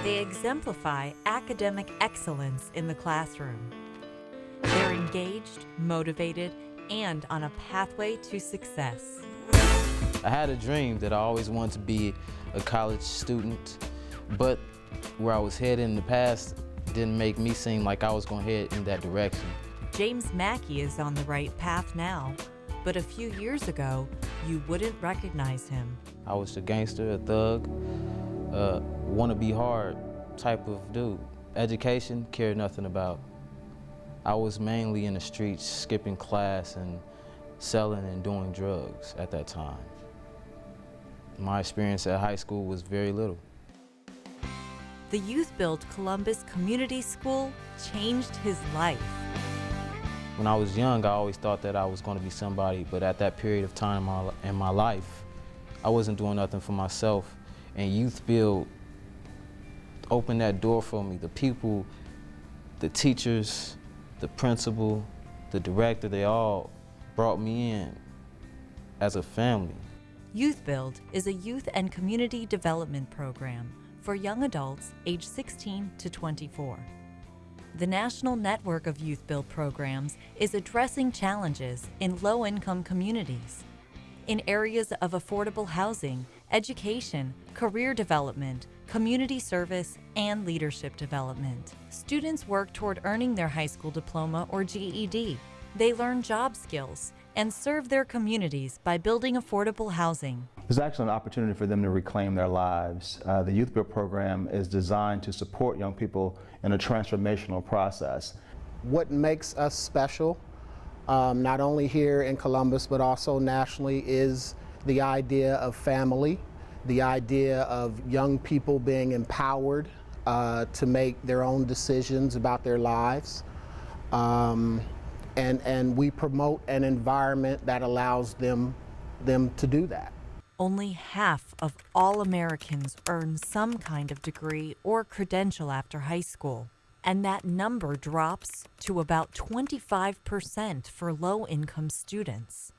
They exemplify academic excellence in the classroom. They're engaged, motivated, and on a pathway to success. I had a dream that I always wanted to be a college student, but where I was headed in the past didn't make me seem like I was going to head in that direction. James Mackey is on the right path now, but a few years ago, you wouldn't recognize him. I was a gangster, a thug, wanna be hard type of dude. Education, cared nothing about. I was mainly in the streets, skipping class and selling and doing drugs at that time. My experience at high school was very little. The YouthBuild Columbus Community School changed his life. When I was young, I always thought that I was going to be somebody, but at that period of time in my life, I wasn't doing nothing for myself. And YouthBuild opened that door for me. The people, the teachers, the principal, the director, they all brought me in as a family. YouthBuild is a youth and community development program for young adults aged 16 to 24. The national network of YouthBuild programs is addressing challenges in low-income communities, in areas of affordable housing, education, career development, community service, and leadership development. Students work toward earning their high school diploma or GED. They learn job skills and serve their communities by building affordable housing. There's actually an opportunity for them to reclaim their lives. The YouthBuild program is designed to support young people in a transformational process. What makes us special, not only here in Columbus but also nationally, is the idea of family, the idea of young people being empowered to make their own decisions about their lives. And we promote an environment that allows them to do that. Only half of all Americans earn some kind of degree or credential after high school, and that number drops to about 25% for low-income students.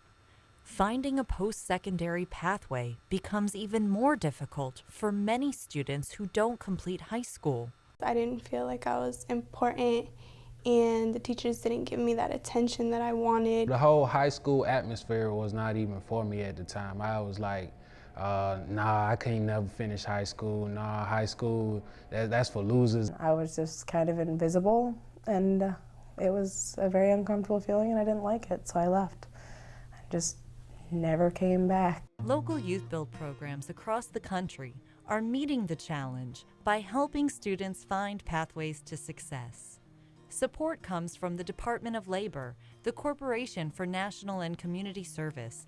Finding a post-secondary pathway becomes even more difficult for many students who don't complete high school. I didn't feel like I was important, and the teachers didn't give me that attention that I wanted. The whole high school atmosphere was not even for me at the time. I was like, nah, I can't never finish high school. Nah, high school, that's for losers. I was just kind of invisible, and it was a very uncomfortable feeling, and I didn't like it, so I left. I just never came back. Local YouthBuild programs across the country are meeting the challenge by helping students find pathways to success. Support comes from the Department of Labor, the Corporation for National and Community Service,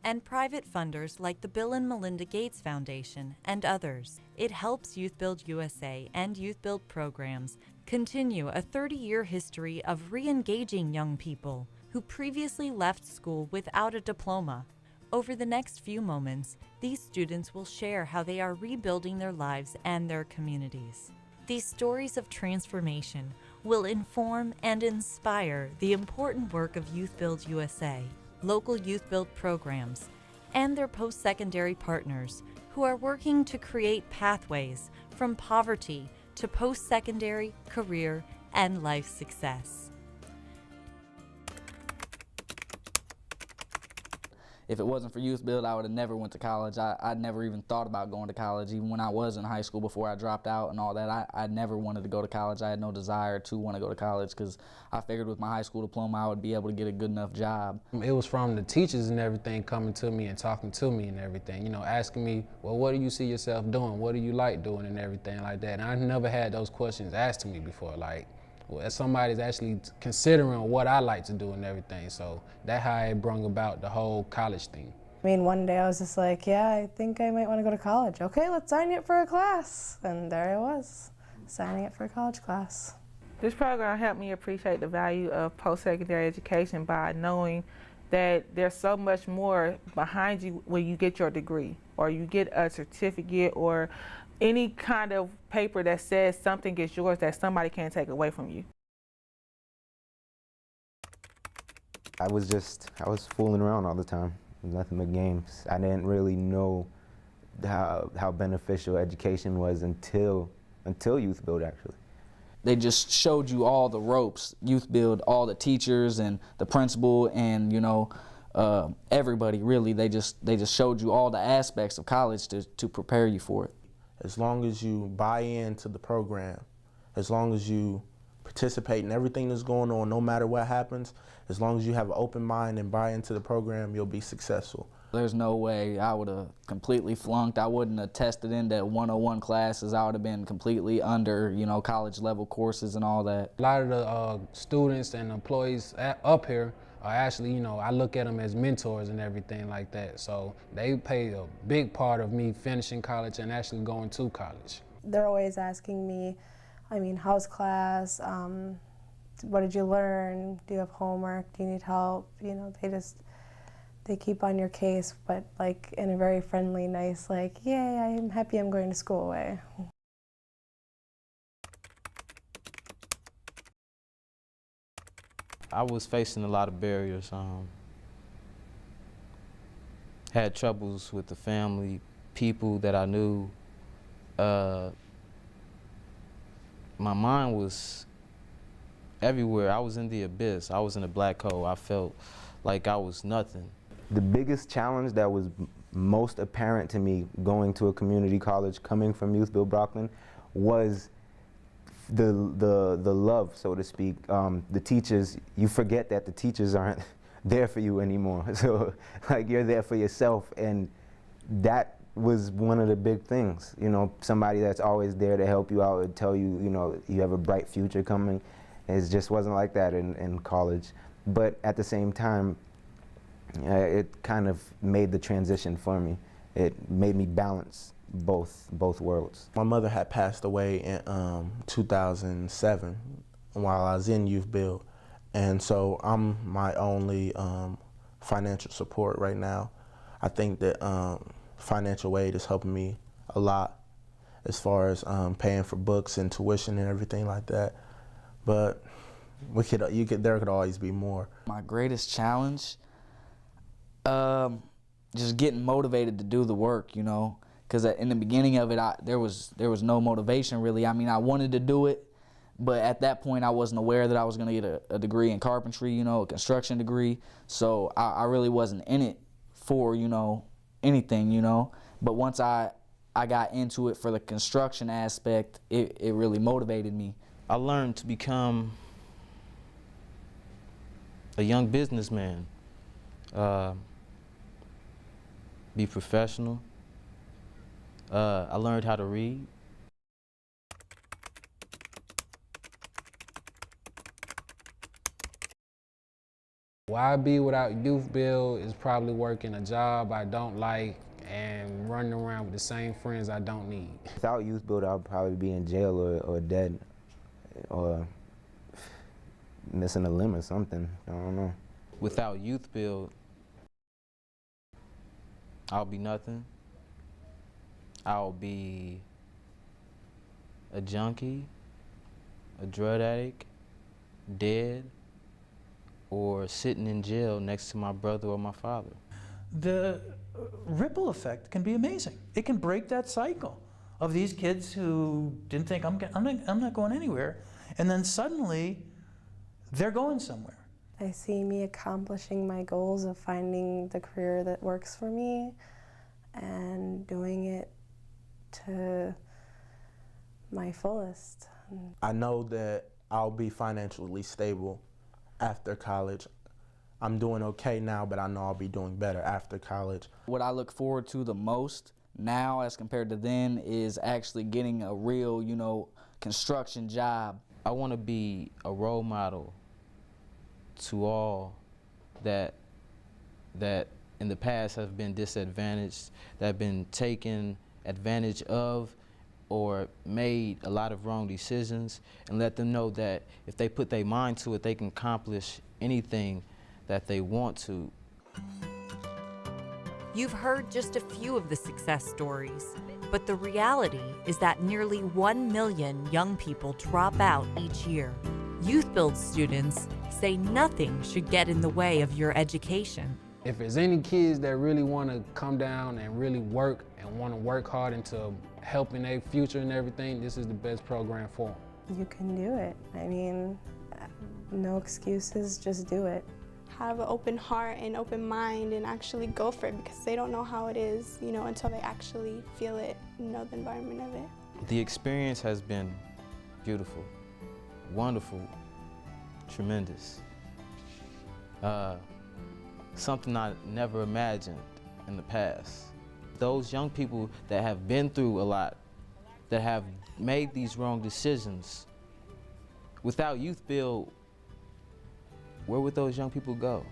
and private funders like the Bill and Melinda Gates Foundation and others. It helps YouthBuild USA and YouthBuild programs continue a 30-year history of re-engaging young people who previously left school without a diploma. Over the next few moments, these students will share how they are rebuilding their lives and their communities. These stories of transformation will inform and inspire the important work of YouthBuild USA, local YouthBuild programs, and their post-secondary partners who are working to create pathways from poverty to post-secondary, career, and life success. If it wasn't for YouthBuild, I would have never went to college. I never even thought about going to college. Even when I was in high school before I dropped out and all that, I never wanted to go to college. I had no desire to want to go to college because I figured with my high school diploma I would be able to get a good enough job. It was from the teachers and everything coming to me and talking to me and everything, you know, asking me, well, what do you see yourself doing? What do you like doing and everything like that? And I never had those questions asked to me before, like, well, somebody's actually considering what I like to do and everything. So that's how it brought about the whole college thing. I mean, one day I was just like, yeah, I think I might want to go to college. Okay, let's sign you up for a class. And there I was, signing up for a college class. This program helped me appreciate the value of post-secondary education by knowing that there's so much more behind you when you get your degree or you get a certificate or any kind of paper that says something is yours that somebody can't take away from you. I was fooling around all the time. It was nothing but games. I didn't really know how beneficial education was until until YouthBuild actually. They just showed you all the ropes, YouthBuild, all the teachers and the principal and, you know, everybody really. They just showed you all the aspects of college to prepare you for it. As long as you buy into the program, as long as you participate in everything that's going on, no matter what happens, as long as you have an open mind and buy into the program, you'll be successful. There's no way I would have completely flunked. I wouldn't have tested into 101 classes. I would have been completely under, you know, college level courses and all that. A lot of the students and employees up here are actually, you know, I look at them as mentors and everything like that. So they play a big part of me finishing college and actually going to college. They're always asking me, I mean, how's class? What did you learn? Do you have homework? Do you need help? You know, they keep on your case, but like in a very friendly, nice, like, yay, I'm happy I'm going to school way. I was facing a lot of barriers. Had troubles with the family, people that I knew. My mind was everywhere. I was in the abyss. I was in a black hole. I felt like I was nothing. The biggest challenge that was most apparent to me going to a community college, coming from YouthBuild Brockton, was the love, so to speak. The teachers, you forget that the teachers aren't there for you anymore. So like you're there for yourself, and that was one of the big things. You know, somebody that's always there to help you out and tell you, you know, you have a bright future coming. It just wasn't like that in college. But at the same time, it kind of made the transition for me. It made me balance both worlds. My mother had passed away in 2007 while I was in YouthBuild, and so I'm my only financial support right now. I think that financial aid is helping me a lot as far as paying for books and tuition and everything like that. But there could always be more. My greatest challenge, just getting motivated to do the work, you know, because in the beginning of it, there was no motivation really. I mean, I wanted to do it, but at that point, I wasn't aware that I was going to get a degree in carpentry, you know, a construction degree. So I really wasn't in it for, you know, anything, you know. But once I got into it for the construction aspect, it really motivated me. I learned to become a young businessman, be professional. I learned how to read. Where I'd be without YouthBuild is probably working a job I don't like and running around with the same friends I don't need. Without YouthBuild, I'd probably be in jail or dead or missing a limb or something. I don't know. Without YouthBuild, I'll be nothing. I'll be a junkie, a drug addict, dead, or sitting in jail next to my brother or my father. The ripple effect can be amazing. It can break that cycle of these kids who didn't think, I'm not going anywhere, and then suddenly they're going somewhere. I see me accomplishing my goals of finding the career that works for me and doing it to my fullest. I know that I'll be financially stable after college. I'm doing okay now, but I know I'll be doing better after college. What I look forward to the most now as compared to then is actually getting a real, you know, construction job. I want to be a role model to all that in the past have been disadvantaged, that have been taken advantage of or made a lot of wrong decisions, and let them know that if they put their mind to it, they can accomplish anything that they want to. You've heard just a few of the success stories, but the reality is that nearly 1 million young people drop out each year. YouthBuild students say nothing should get in the way of your education. If there's any kids that really want to come down and really work and want to work hard into helping their future and everything, this is the best program for them. You can do it. I mean, no excuses, just do it. Have an open heart and open mind and actually go for it, because they don't know how it is, you know, until they actually feel it, know the environment of it. The experience has been beautiful, wonderful, tremendous. Something I never imagined in the past. Those young people that have been through a lot, that have made these wrong decisions, without YouthBuild, where would those young people go?